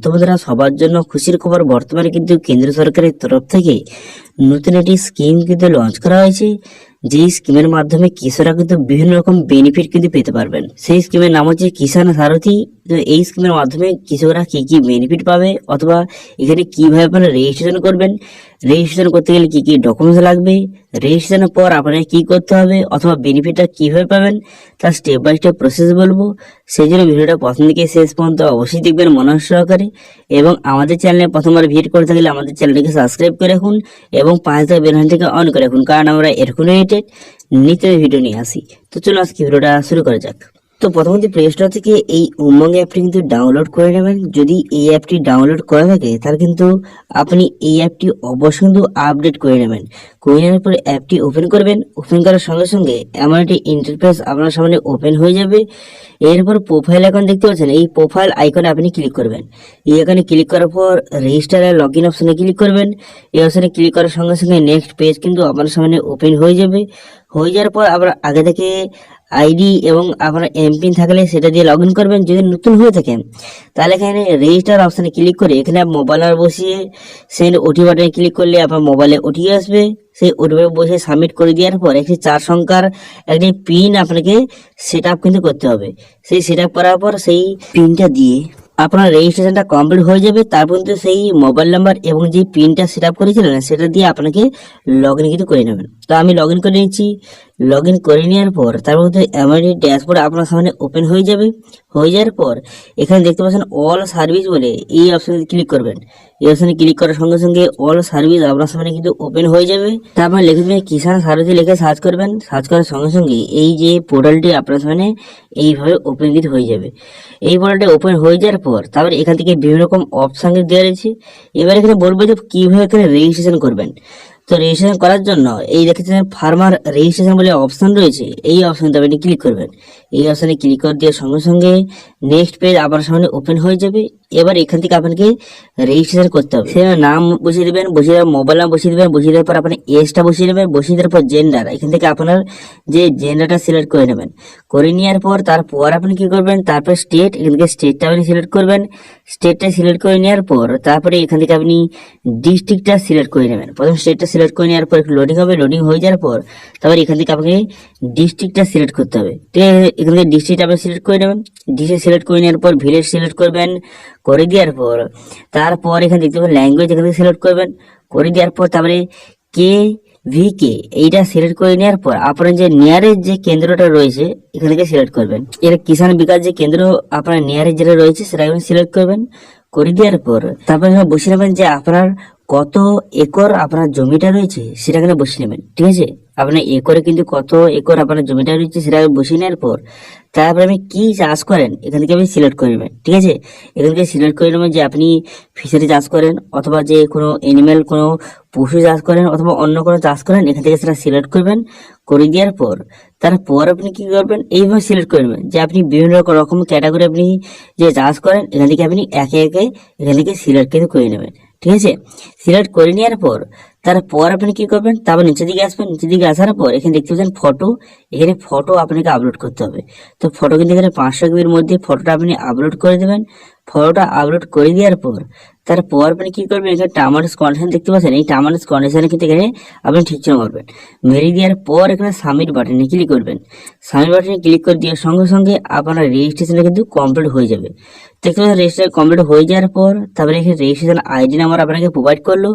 তো বন্ধুরা, সবার জন্য খুশির খবর, বর্তমানে কিন্তু কেন্দ্র সরকারের তরফ থেকে নতুন একটি স্কিম কিন্তু লঞ্চ করা হয়েছে। যেই স্কিমের মাধ্যমে কৃষকরা কিন্তু বিভিন্ন রকম বেনিফিট কিন্তু পেতে পারবেন। সেই স্কিমের নাম হচ্ছে কিষাণ সারথি। তো এই স্কিমের মাধ্যমে কৃষকরা কি কি বেনিফিট পাবে, অথবা এখানে কিভাবে আপনারা রেজিস্ট্রেশন করবেন, রেজিস্ট্রেশন করতে গেলে কি কি ডকুমেন্টস লাগবে, রেজিস্ট্রেশনের পর আপনাকে কি করতে হবে, অথবা বেনিফিটটা কিভাবে পাবেন, তার স্টেপ বাই স্টেপ প্রসেস বলবো। সেই জন্য ভিডিওটা প্রথম থেকে শেষ পর্যন্ত অবশ্যই দেখবেন মনোযোগ সহকারে। এবং আমাদের চ্যানেলে প্রথমবার ভিজিট করে থাকলে আমাদের চ্যানেলটিকে সাবস্ক্রাইব করে রাখুন এবং পাশে থাকা বেল আইকনটিকে অন করে রাখুন, কারণ আমরা এরকম রিলেটেড নিত্য ভিডিও নিয়ে আসি। তো চলো আজকে ভিডিওটা শুরু করা যাক। তো প্রথমত প্লে স্টোর থেকে এই উমঙ্গ অ্যাপটি কিন্তু ডাউনলোড করে নেবেন। যদি এই অ্যাপটি ডাউনলোড করা থাকে তাহলে কিন্তু আপনি এই অ্যাপটি অবশ্যই কিন্তু আপডেট করে নেবেন। করে নেওয়ার পরে অ্যাপটি ওপেন করবেন। ওপেন করার সঙ্গে সঙ্গে এমন একটি ইন্টারফেস আপনার সামনে ওপেন হয়ে যাবে। এরপর প্রোফাইল আইকন দেখতে পাচ্ছেন, এই প্রোফাইল আইকনে আপনি ক্লিক করবেন। এই আইকনে ক্লিক করার পর রেজিস্টার আর লগ ইন অপশনে ক্লিক করবেন। এই অপশনে ক্লিক করার সঙ্গে সঙ্গে নেক্সট পেজ কিন্তু আপনার সামনে ওপেন হয়ে যাবে। হয়ে যাওয়ার পর আপনার আগে থেকে আইডি এবং আপনার এমপিন থাকলে সেটা দিয়ে লগ ইন করবেন। যদি নতুন হয়ে থাকেন তাহলে এখানে রেজিস্টার অপশানে ক্লিক করে এখানে মোবাইল নাম্বার বসিয়ে সেন্ড ওটি বাটনে ক্লিক করলে আপনার মোবাইলে ওটি আসবে। সেই ওটিপি বসে সাবমিট করে দেওয়ার পর একটি 4 সংখ্যার একটি পিন আপনাকে সেট আপ কিন্তু করতে হবে। সেই সেট আপ করার পর সেই পিনটা দিয়ে আপনার রেজিস্ট্রেশনটা কমপ্লিট হয়ে যাবে। তারপর কিন্তু সেই মোবাইল নাম্বার এবং যে পিনটা সেট আপ করেছিলেন সেটা দিয়ে আপনাকে লগ ইন কিন্তু করে নেবেন। তো আমি লগ ইন করে নিচ্ছি। লগ ইন করে নেওয়ার পর তারপর কিন্তু এমআইডি ড্যাশবোর্ড আপনার সামনে ওপেন হয়ে যাবে। হয়ে যাওয়ার পর এখানে দেখতে পাচ্ছেন অল সার্ভিস বলে এই অপশানে ক্লিক করবেন। এই অপশানে ক্লিক করার সঙ্গে সঙ্গে অল সার্ভিস আপনার সামনে কিন্তু ওপেন হয়ে যাবে। তারপর লিখে দেবেন কিষাণ সারথি, লিখে সার্চ করবেন। সার্চ করার সঙ্গে সঙ্গে এই যে পোর্টালটি আপনার সামনে এইভাবে ওপেন কিন্তু হয়ে যাবে। এই পোর্টালটি ওপেন হয়ে যাওয়ার পর তারপর এখান থেকে বিভিন্ন রকম অপশান দেওয়া রয়েছে। এবার এখানে বলবো যে কিভাবে এখানে রেজিস্ট্রেশন করবেন। তো রেজিস্ট্রেশন করার জন্য এই দেখেছেন ফার্মার রেজিস্ট্রেশন বলে অপশন রয়েছে, এই অপশনটা আপনি ক্লিক করবেন। এই অপশনে ক্লিক করে দেওয়ার সঙ্গে সঙ্গে নেক্সট পেজ আপনার সামনে ওপেন হয়ে যাবে। এবার এখান থেকে আপনাকে রেজিস্ট্রেশন করতে হবে। সে নাম বসিয়ে দেবেন, বসিয়ে দেওয়ার মোবাইল নাম বসিয়ে দেবেন, বসিয়ে দেওয়ার পর আপনার এজটা বসিয়ে নেবেন, বসিয়ে দেওয়ার পর জেন্ডার, এখান থেকে আপনার যে জেন্ডারটা সিলেক্ট করে নেবেন। করে নেওয়ার পর তারপর আপনি কি করবেন, তারপর স্টেট, এখান থেকে স্টেটটা আপনি সিলেক্ট করবেন। স্টেটটা সিলেক্ট করে নেওয়ার পর তারপরে এখান থেকে আপনি ডিস্ট্রিক্টটা সিলেক্ট করে নেবেন। প্রথম স্টেটটা সিলেক্ট করে নেওয়ার পর একটু লোডিং হবে। লোডিং হয়ে যাওয়ার পর তারপর এখান থেকে আপনাকে ডিস্ট্রিক্টটা সিলেক্ট করতে হবে। ঠিক আছে, এখান থেকে ডিস্ট্রিক্ট আপনি সিলেক্ট করে নেবেন। ডিস্ট্রিক্ট সিলেক্ট করে নেওয়ার পর ভিলেজ সিলেক্ট করবেন। করে দেওয়ার পর তারপর এখানে দেখতে পাবেন ল্যাঙ্গুয়েজ, এখান থেকে সিলেক্ট করবেন। করে দেওয়ার পর তারপরে কে ভিকে এইটা সিলেক্ট করে নেওয়ার পর আপনার যে নিয়ারেস্ট যে কেন্দ্রটা রয়েছে এখান থেকে সিলেক্ট করবেন। এটা কিষাণ বিকাশ যে কেন্দ্র আপনার নিয়ারেস্ট যেটা রয়েছে সেটা সিলেক্ট করবেন। করে দেওয়ার পর তারপরে বসিয়ে নেবেন যে আপনার কত একর আপনার জমিটা রয়েছে সেটা এখানে বসিয়ে নেবেন। ঠিক আছে, আপনার একরে কিন্তু কত একর আপনার জমিটা রয়েছে সেটা বসিয়ে নেওয়ার পর তারপরে আপনি কি চাষ করেন এখান থেকে আপনি সিলেক্ট করে নেবেন। ঠিক আছে, এখান থেকে সিলেক্ট করে নেবেন যে আপনি ফিশারি চাষ করেন, অথবা যে কোনো অ্যানিমেল কোনো পশু চাষ করেন, অথবা অন্য কোনো চাষ করেন, এখান থেকে সেটা সিলেক্ট করবেন। করে দেওয়ার পর তারপর আপনি কি করবেন, এইভাবে সিলেক্ট করে নেবেন যে আপনি বিভিন্ন রকম ক্যাটাগরি আপনি যে চাষ করেন এখান থেকে আপনি একে একে এখান থেকে সিলেক্ট কিন্তু করে নেবেন। ঠিক আছে, সিলেক্ট করে নেওয়ার পর তারপর আপনি কি করবেন, তারপর নিচের দিকে আসবেন। নিচের দিকে আসার পর এখানে দেখতে পাচ্ছেন ফটো, এখানে ফটো আপনাকে আপলোড করতে হবে। তো ফটো কিন্তু এখানে 500 MB মধ্যে ফটোটা আপনি আপলোড করে দেবেন। ফটোটা আপলোড করে দেওয়ার পর তারপর আপনি কি করবেন, এখানে টার্মস কন্ডিশন দেখতে পাচ্ছেন, এই টার্মস কন্ডিশনে কিন্তু এখানে আপনি ঠিক করবেন। মেরে দেওয়ার পর এখানে সাবমিট বাটনে ক্লিক করবেন। সাবমিট বাটনে ক্লিক করে দেওয়ার সঙ্গে সঙ্গে আপনার রেজিস্ট্রেশনটা কিন্তু কমপ্লিট হয়ে যাবে। দেখতে পাচ্ছেন রেজিস্ট্রেশন কমপ্লিট হয়ে যাওয়ার পর তারপরে এখানে রেজিস্ট্রেশন আইডি নাম্বার আপনাকে প্রোভাইড করলো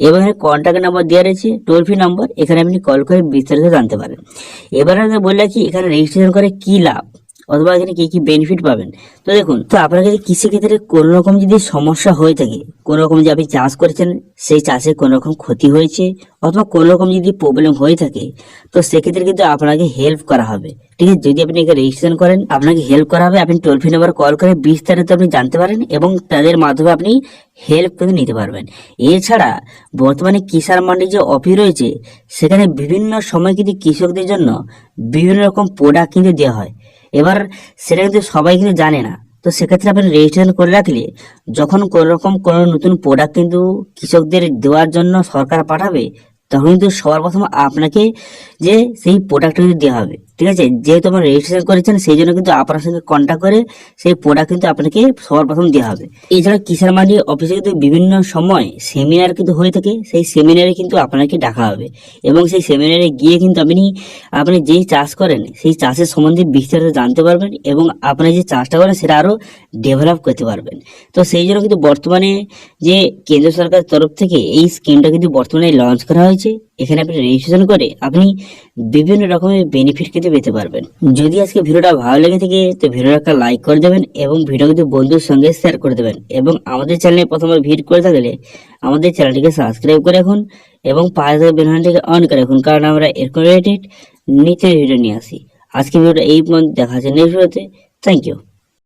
এবং এখানে কন্ট্যাক্ট নাম্বার দেওয়া রয়েছে, টোল ফ্রি নাম্বার, এখানে আপনি কল করে বিস্তারিত জানতে পারেন। এবার আমি বললাম কি এখানে রেজিস্ট্রেশন করে কি লাভ অথবা এখানে কি কি বেনিফিট পাবেন। তো দেখুন, তো আপনার কাছে কৃষিক্ষেত্রে কোনো রকম যদি সমস্যা হয়ে থাকে, কোনো রকম যে আপনি চাষ করেছেন সেই চাষে কোনো রকম ক্ষতি হয়েছে, অথবা কোনো রকম যদি প্রবলেম হয়ে থাকে, তো সেক্ষেত্রে কিন্তু আপনাকে হেল্প করা হবে। ঠিক আছে, যদি আপনি এখানে রেজিস্ট্রেশন করেন আপনাকে হেল্প করা হবে। আপনি টোল ফ্রি নাম্বার কল করে বিস্তারিত আপনি জানতে পারেন এবং তাদের মাধ্যমে আপনি হেল্প কিন্তু নিতে পারবেন। এছাড়া বর্তমানে কিষাণ মান্ডি যে অফিস রয়েছে সেখানে বিভিন্ন সময় কিন্তু কৃষকদের জন্য বিভিন্ন রকম প্রোডাক্ট কিন্তু দেওয়া হয়। এবার সেটা কিন্তু সবাই কিন্তু জানে না। তো সেক্ষেত্রে আপনি রেজিস্ট্রেশন করে রাখলে যখন কোনো রকম কোনো নতুন প্রোডাক্ট কিন্তু কৃষকদের দেওয়ার জন্য সরকার পাঠাবে তখন কিন্তু সবার প্রথম আপনাকে যে সেই প্রোডাক্টটা কিন্তু দেওয়া হবে। ঠিক আছে, যেহেতু আপনারা রেজিস্ট্রেশন করেছেন সেই জন্য কিন্তু আপনার সঙ্গে কন্ট্যাক্ট করে সেই প্রোডাক্ট কিন্তু আপনাকে সবার প্রথম দেওয়া হবে। এছাড়া কিষাণ মান্ডি অফিসে কিন্তু বিভিন্ন সময় সেমিনার কিন্তু হয়ে থাকে, সেই সেমিনারে কিন্তু আপনাকে ডাকা হবে এবং সেই সেমিনারে গিয়ে কিন্তু আপনি যেই চাষ করেন সেই চাষের সম্বন্ধে বিস্তারিত জানতে পারবেন এবং আপনি যে চাষটা করেন সেটা আরও ডেভেলপ করতে পারবেন। তো সেই জন্য কিন্তু বর্তমানে যে কেন্দ্র সরকারের তরফ থেকে এই স্কিমটা কিন্তু বর্তমানে লঞ্চ করা হয়েছে। এখানে আপনি রেজিস্ট্রেশন করে আপনি বিভিন্ন রকমের বেনিফিট কিন্তু পেতে পারবেন। যদি আজকে ভিডিওটা ভালো লেগে থাকে তো ভিডিওটা একটা লাইক করে দেবেন এবং ভিডিও কিন্তু বন্ধুর সঙ্গে শেয়ার করে দেবেন এবং আমাদের চ্যানেলে প্রথমবার ভিজিট করে থাকলে আমাদের চ্যানেলটিকে সাবস্ক্রাইব করে রাখুন এবং পাশে থাকা বেল আইকনটিকে অন করে রাখুন, কারণ আমরা এরকম রিলেটেড নিচের ভিডিও নিয়ে আসি। আজকে ভিডিওটা এই পর্যন্ত, দেখা যাচ্ছে নেক্সট ভিডিওতে। Thank you.